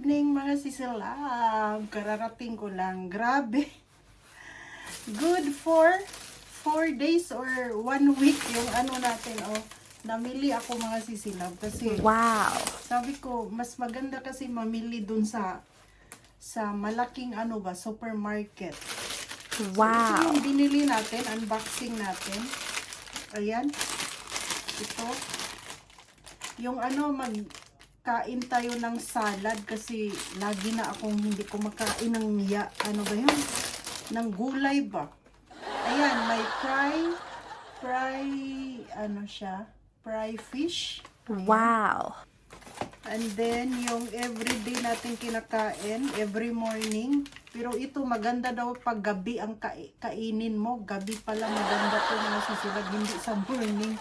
evening mga sisilab. Kararating ko lang. Grabe. Good for 4 days or 1 week yung ano natin. Oh, namili ako mga sisilab. Kasi Wow. sabi ko, mas maganda kasi mamili dun sa malaking ano ba, supermarket. So, ito Wow. yung binili natin, unboxing natin. Ayan. Ito. Yung ano, magkain tayo ng salad kasi lagi na akong hindi ko makain ng ano ba yun? Ng gulay ba? Ayan, may ano siya? Fry fish. Ayan. Wow. And then, yung everyday natin kinakain, every morning. Pero ito, maganda daw pag gabi ang kainin mo. Gabi pala maganda to mga sisilab, hindi sa morning.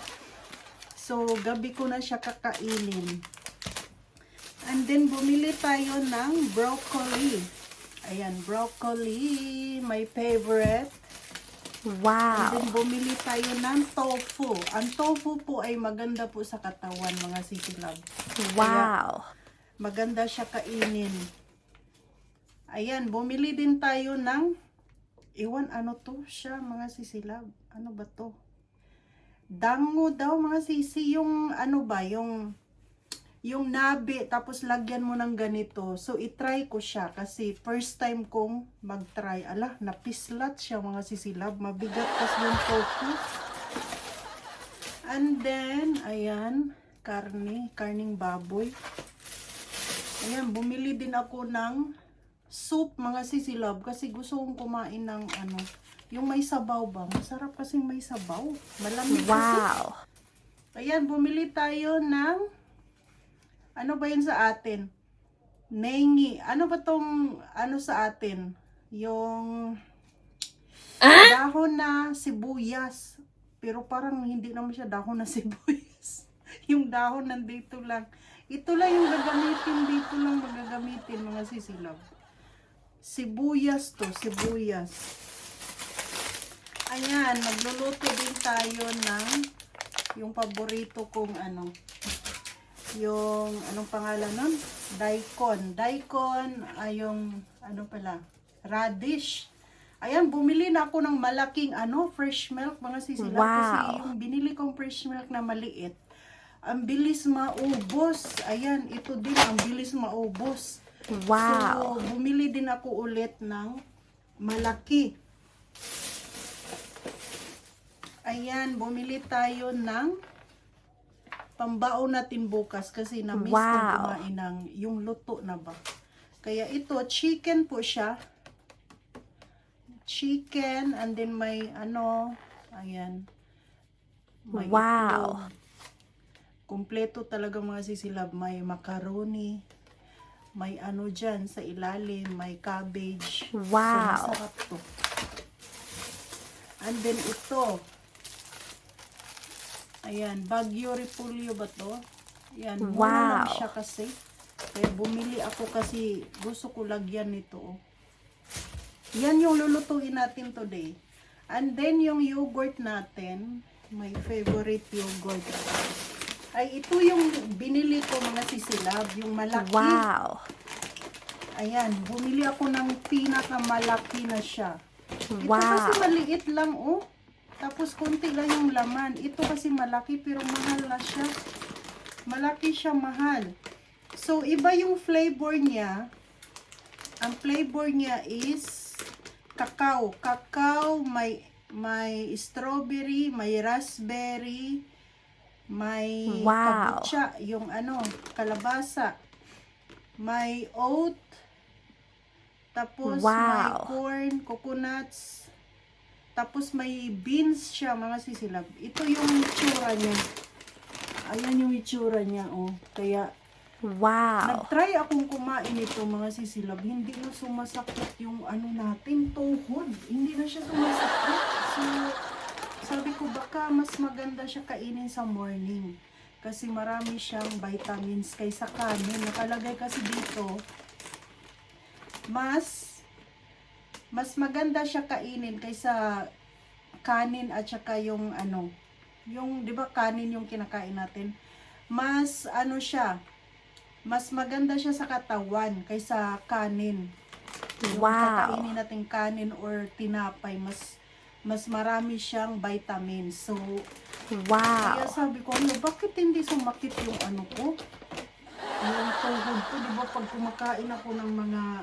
So, gabi ko na siya kakainin. And then, bumili tayo ng broccoli. Ayan, broccoli, my favorite. And Wow. then, bumili tayo ng tofu. Ang tofu po ay maganda po sa katawan, mga sisilab. Wow. Maganda siya kainin. Ayan, bumili din tayo ng, iwan ano to siya, mga sisilab. Ano ba to? Dango daw, mga sisi. Yung ano ba, yung nabi, tapos lagyan mo ng ganito. So, itry ko siya kasi first time kong mag-try. Ala, napislat siya mga sisilab. Mabigat kasi yung tofu. And then, ayan, karning baboy. Ayan, bumili din ako ng soup mga sisilab kasi gusto kong kumain ng ano, yung may sabaw ba? Masarap kasi may sabaw. Malamig kasi. Wow. Ayan, bumili tayo ng ano ba yun sa atin? Nengi. Ano ba tong ano sa atin? Yung dahon na sibuyas. Pero parang hindi naman siya dahon na sibuyas. Yung dahon nandito lang. Ito lang yung gagamitin. Dito lang magagamitin mga sisilab. Sibuyas to. Sibuyas. Ayan. Magluluto din tayo ng yung paborito kong ano. Yung, anong pangalan nun? Daikon. Daikon ay yung, ano pala, radish. Ayan, bumili na ako ng malaking, ano, fresh milk, mga sisilab. Wow. Kasi yung binili kong fresh milk na maliit, ang bilis maubos. Ayan, ito din, ang bilis maubos. Wow. So, bumili din ako ulit ng malaki. Ayan, bumili tayo ng pambaon natin bukas kasi na-miss ko Wow. kumain ng yung luto na ba. Kaya ito, chicken po siya. Chicken, and then may ano, ayan. May Wow. itlog. Kompleto talaga mga sisilab. May macaroni. May ano dyan sa ilalim. May cabbage. Wow. So, masarap to. And then ito. Ayan, Baguio Repolyo ba to? Ayan, mura lang Wow. siya kasi. Kaya bumili ako kasi gusto ko lagyan nito. Oh. Yan yung lulutuin natin today. And then yung yogurt natin, my favorite yogurt. Ay, ito yung binili ko mga sisilab, yung malaki. Wow. Ayan, bumili ako ng pinakamalaki na siya. Ito Wow. kasi maliit lang, oh. Tapos konti lang yung laman. Ito kasi malaki pero mahal na siya. Malaki siya, mahal. So, iba yung flavor niya. Ang flavor niya is cacao. Cacao, may strawberry, may raspberry, may Wow. kabucha, yung ano, kalabasa. May oat. Tapos may Wow. corn, coconuts. Tapos may beans siya, mga sisilab. Ito yung itsura niya. Ayan yung itsura niya, oh. Kaya, Wow. nag-try akong kumain ito, mga sisilab. Hindi na sumasakit yung ano natin, tuhod. Hindi na siya sumasakit. So, sabi ko, baka mas maganda siya kainin sa morning. Kasi marami siyang vitamins kaysa kanin. Nakalagay kasi dito, mas maganda siya kainin kaysa kanin at saka yung ano, yung 'di ba kanin yung kinakain natin. Mas ano siya, mas maganda siya sa katawan kaysa kanin. Yung Wow. kakainin natin kanin or tinapay, mas marami siyang vitamins. So, kaya Wow. sabi ko, ano, bakit hindi sumakit yung ano ko? Yung tuhod ko, di ba pag kumakain ako ng mga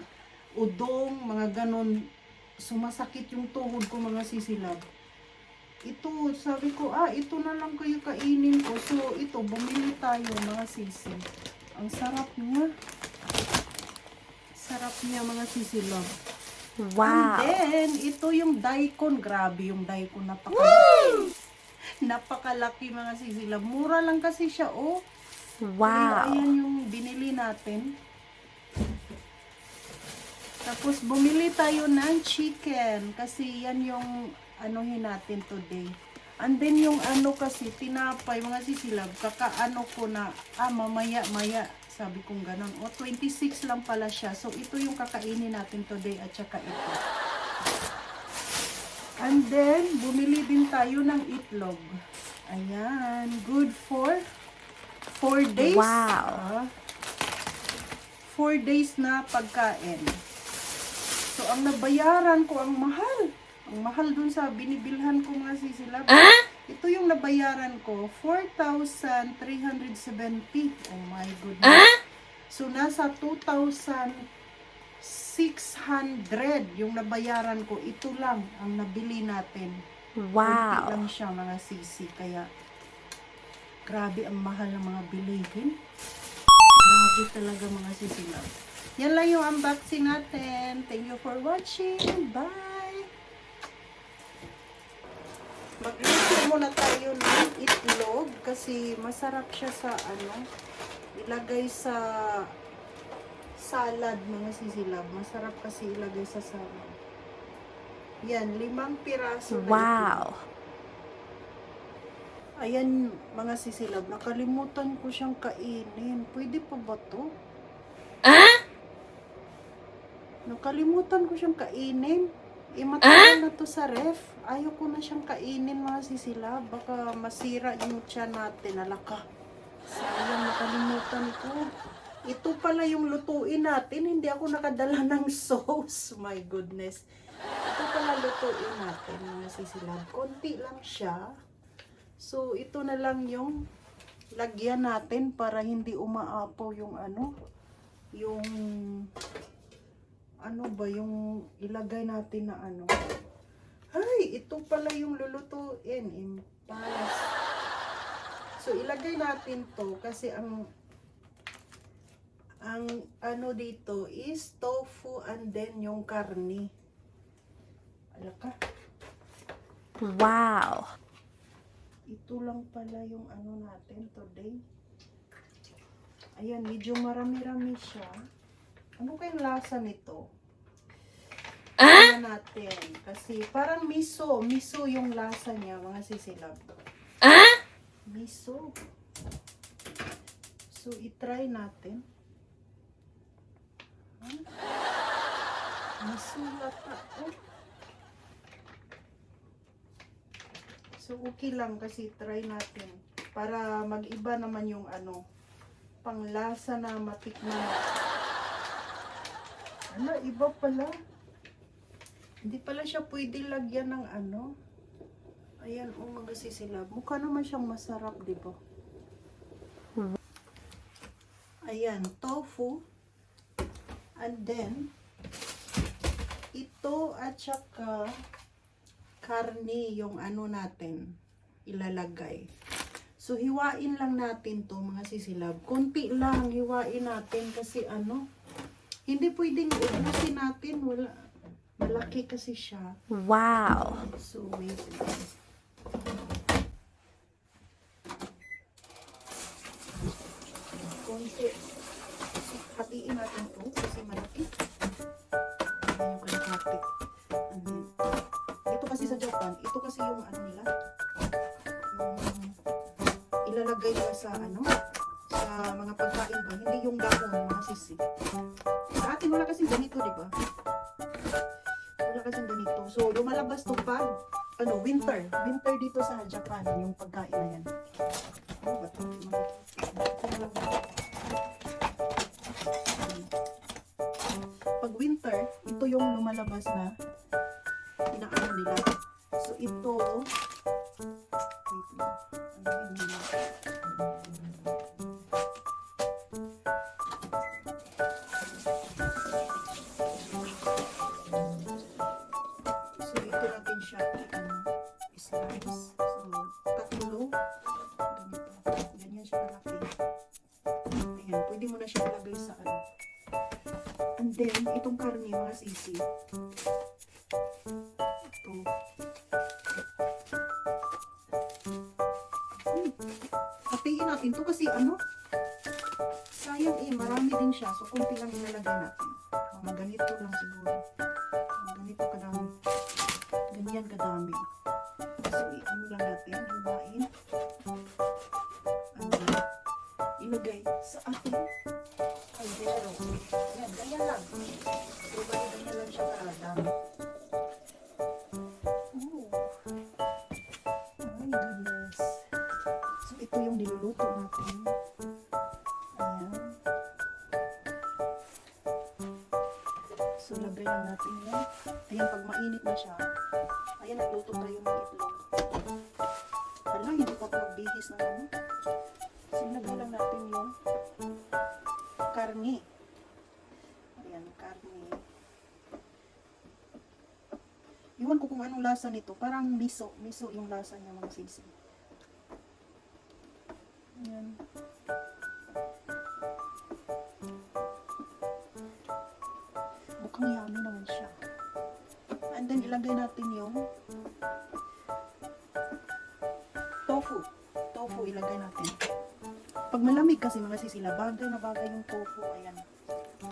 udong, mga ganon, sumasakit yung tuhod ko, mga sisilab. Ito, sabi ko, ito na lang kayo kainin ko. So, ito, bumili tayo, mga sisi. Ang sarap niya. Sarap niya, mga sisilab. Wow. And then, ito yung daikon. Grabe yung daikon. Napakalaki. Napakalaki, mga sisilab. Mura lang kasi siya, oh. Kaya Wow. ayan yung binili natin. Tapos, bumili tayo ng chicken. Kasi yan yung anuhin natin today. And then yung ano kasi, tinapay, mga sisilab, kakaano ko na, mamaya-maya, sabi kong ganun. 26 lang pala siya. So, ito yung kakainin natin today at saka ito. And then, bumili din tayo ng itlog. Ayan, good for 4 days. Wow. 4 days na pagkain. So, ang nabayaran ko, ang mahal. Ang mahal dun sa binibilhan ko, mga sisilab. Ito yung nabayaran ko, 4,370. Oh my goodness. So, nasa 2,600 yung nabayaran ko. Ito lang ang nabili natin. Kunti Wow. lang siya, mga sisi. Kaya, grabe ang mahal ng mga bilihin. Grabe talaga, mga sisilab. Yan lang yung unboxing natin. Thank you for watching. Bye! Magluto muna tayo ng itlog kasi masarap siya sa ilagay sa salad, mga sisilab. Masarap kasi ilagay sa salad. Yan, 5 piraso na itlog. Wow. Ayan, mga sisilab, nakalimutan ko siyang kainin. Pwede pa ba to? Nakalimutan ko siyang kainin. Matagal na to sa ref. Ayoko na siyang kainin, mga sisilab. Baka masira yung tiyan natin. Alaka. Sayang, nakalimutan ko. Ito pala yung lutuin natin. Hindi ako nakadala ng sauce. My goodness. Ito pala lutuin natin, mga sisilab. Konti lang siya. So, ito na lang yung lagyan natin para hindi umaapaw yung yung ilagay natin na Ay, ito pala yung lulutuin. Impalas. So, ilagay natin to kasi ang dito is tofu and then yung karni. Alaka. Wow. Ito lang pala yung natin today. Ayan, medyo marami-rami siya. Ano kayong lasa nito? Tingnan natin. Kasi parang miso. Miso yung lasa niya, mga sisilab. Miso. So, itry natin. Miso lata. Oh. So, okay lang kasi try natin. Para mag-iba naman yung panglasa na matikman. Iba pala. Hindi pala siya pwede lagyan ng Ayan, mga sisilab. Mukha naman siyang masarap, di ba? Ayan, tofu. And then, ito at saka karni yung natin ilalagay. So, hiwain lang natin to, mga sisilab. Kunti lang hiwain natin kasi hindi pwedeng ubusin natin. Wala. Malaki kasi siya. Wow. So, wait lang. Konti. So, hatiin natin to kasi malaki. Ayan yung kalahati. Ito kasi sa Japan, ito kasi yung nila. Yung ilalagay nila sa sa mga pagkain ba. Hindi yung dahon, mga sisi. Sa atin wala kasing ganito, di ba? Wala kasing ganito. So, lumalabas to pag winter. Winter dito sa Japan, yung pagkain na yan. Ano ba ito? labas na inaano nila. So ito, wait lang. Ano nila? So ito natin siya slice. So tatlo. Ganito. Ganyan siya kalaki. Ayan, pwede mo na siya ilagay sa ano. And then, itong karne, mga sisi. Ito. Hatiin natin to kasi ano, sayang marami din siya. So, kunti lang ilalagay natin. Mga ganito lang siguro. Mga ganito kadami. Ganyan kadami. So, ano lang natin, himain. Ilagay sa ating kaldero. Ayan, ganyan lang. So, ganyan lang siya kadami. Oh. My goodness. So, ito yung niluluto natin. Ayan. So, lagay lang natin yan. Ayan, pag mainit na siya, ayan, nagluto tayo ng itlog. Wala, hindi pa ako magbihis ng ano. So, lagay lang natin yung karne. Ayan, karne. Iwan ko kung anong lasa nito. Parang miso. Miso yung lasa niya, mga sisi. Ayan. Mukhang yummy naman siya. And then, ilagay natin yung tofu. Tofu, ilagay natin. Pag malamig kasi mga sisila, bagay na bagay yung tofu. Ayan.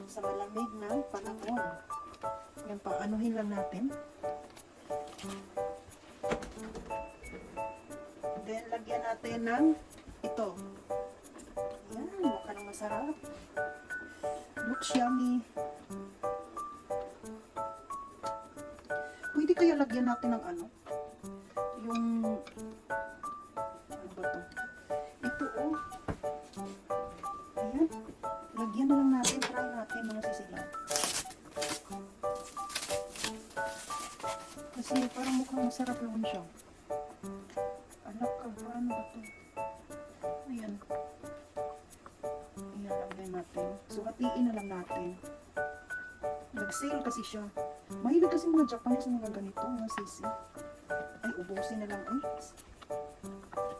Sa malamig na panahon. Ayan, paanuhin lang natin. Then, lagyan natin ng ito. Ayan, mukha nang masarap. Looks yummy. Pwede kaya lagyan natin ng ano? Yung ano ba to? Ito oh. Ayan. Lagyan na lang natin. Try natin mga sisila. Kasi parang mukhang masarap naman siya. Anak ka, paano ba to? Ayan. Ayan, lagyan natin. So, hatiin na lang natin. Nag-sale kasi siya. Mahilig kasi mga Japanese sa mga ganito, mga sisi. Ay, ubusin na lang. Ay,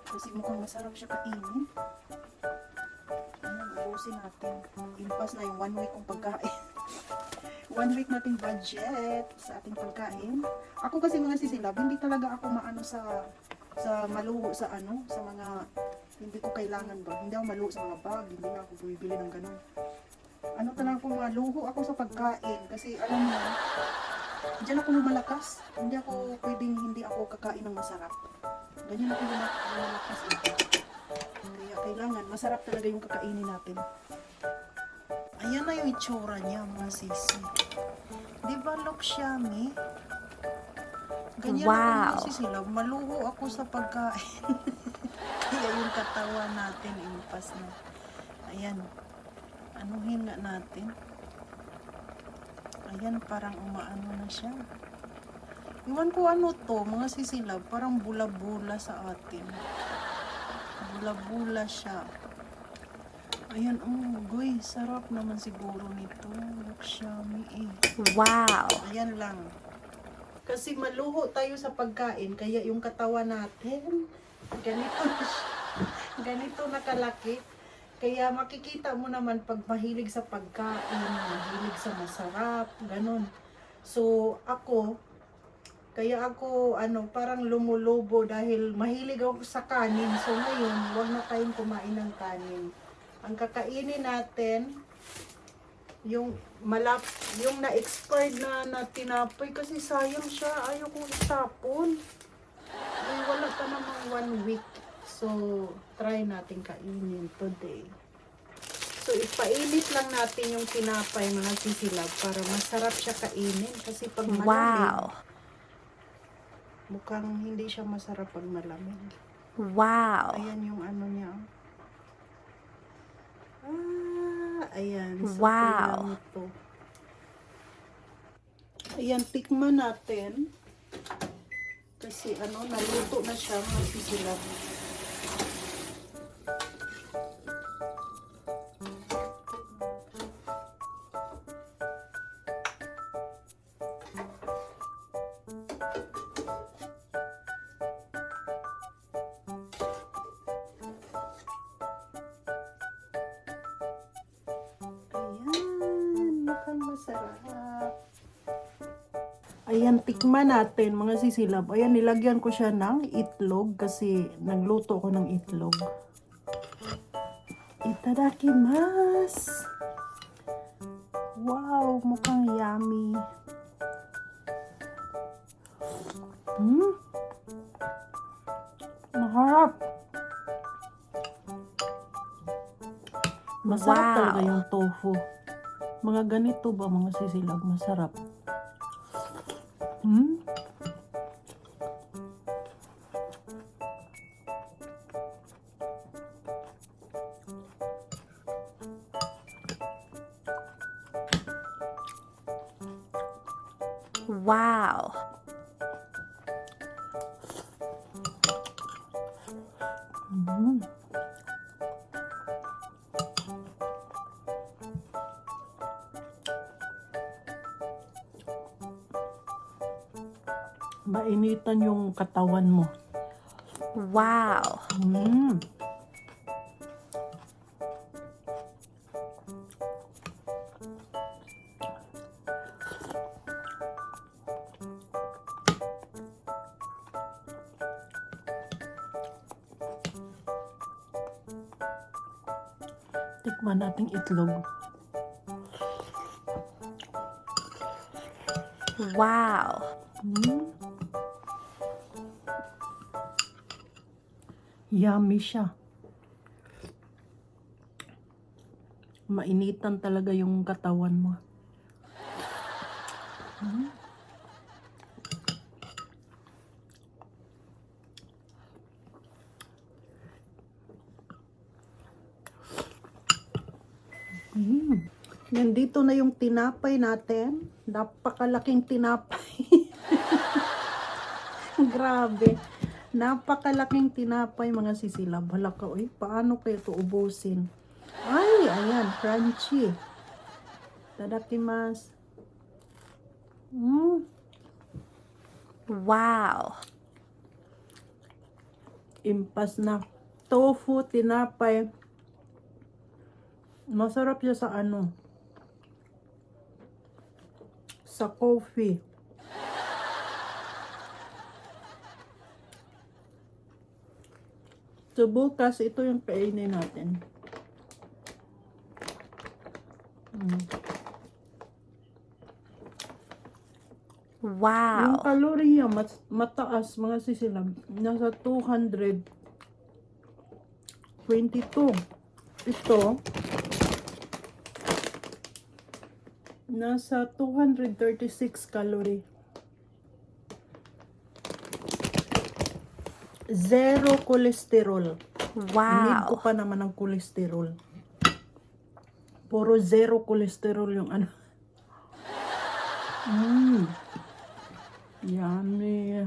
kasi mukhang masarap siya kainin. Ayan, ubusin natin. Impas na yung 1 week kong pagkain. 1 week nating budget sa ating pagkain. Ako kasi mga sisilab, hindi talaga ako maano sa maluho sa ano, sa mga hindi ko kailangan ba. Hindi ako maluho sa mga bag, hindi na ako bumibili ng ganun. Ano talaga ako maluho ako sa pagkain kasi alam mo, diyan ako lumalakas. Hindi ako pwedeng hindi ako kakain ng masarap. Ganyan ako lumalakas. Kaya kailangan, masarap talaga yung kakainin natin. Ayan na yung itsura niya, mga sisi. Di ba look yummy? Ganyan ako mga sisila. Maluho ako sa pagkain. Kaya yung katawan natin, impas na. Ayan. Anuhin nga natin. Ayan, parang umaano na siya. Iwan ko ano to, mga sisila. Parang bula-bula sa atin. Bula-bula siya. Ayan, oh, goy, sarap naman siguro nito. Looks yummy eh. Wow. Ayan lang. Kasi maluho tayo sa pagkain, kaya yung katawan natin, ganito na siya. Ganito na kalaki. Kaya makikita mo naman pag mahilig sa pagkain, mahilig sa masarap, ganun. So, kaya ako, parang lumulubo dahil mahilig ako sa kanin. So, ngayon, huwag na tayong kumain ng kanin. Ang kakainin natin, yung na-expired na tinapay kasi sayang siya. Ayaw kong itapon. Ay, wala pa namang 1 week. So, try natin kainin today. So, ipainit lang natin yung tinapay, mga sisilab, para masarap siya kainin. Kasi pag malamig, mukhang hindi siya masarap pag malamig. Wow. Ayan yung ano niya. Ayan. So, Wow. ito. Ayan, tikman natin. Kasi naluto na siya, mga sisilab. Ayan, mukhang masarap. Ayan, tikman natin mga sisilab. Ayan, nilagyan ko siya ng itlog kasi nagluto ko ng itlog. Itadakimasu! Wow, mukhang yummy. Maharap. Masarap Wow. talaga yung tofu. Mga ganito ba mga sisilab? Masarap. Wow. Mainitan yung katawan mo. Wow. Tikman natin itlog. Wow. Yummy siya. Mainitan talaga yung katawan mo. Nandito na yung tinapay natin. Napakalaking tinapay. Grabe. Napakalaking tinapay mga sisilab. Hala ka, uy, paano kayo ito ubusin? Ay, ayan, crunchy. Tadakimasu. Wow. Impas na. Tofu, tinapay. Masarap siya sa sa coffee. So bukas, ito yung kainin natin. Yung Wow. kalorya mataas mga sisilab. Nasa 222. Ito nasa 236 calorie. Zero cholesterol. Need ko Wow. pa naman ng cholesterol. Puro zero cholesterol yung Yummy.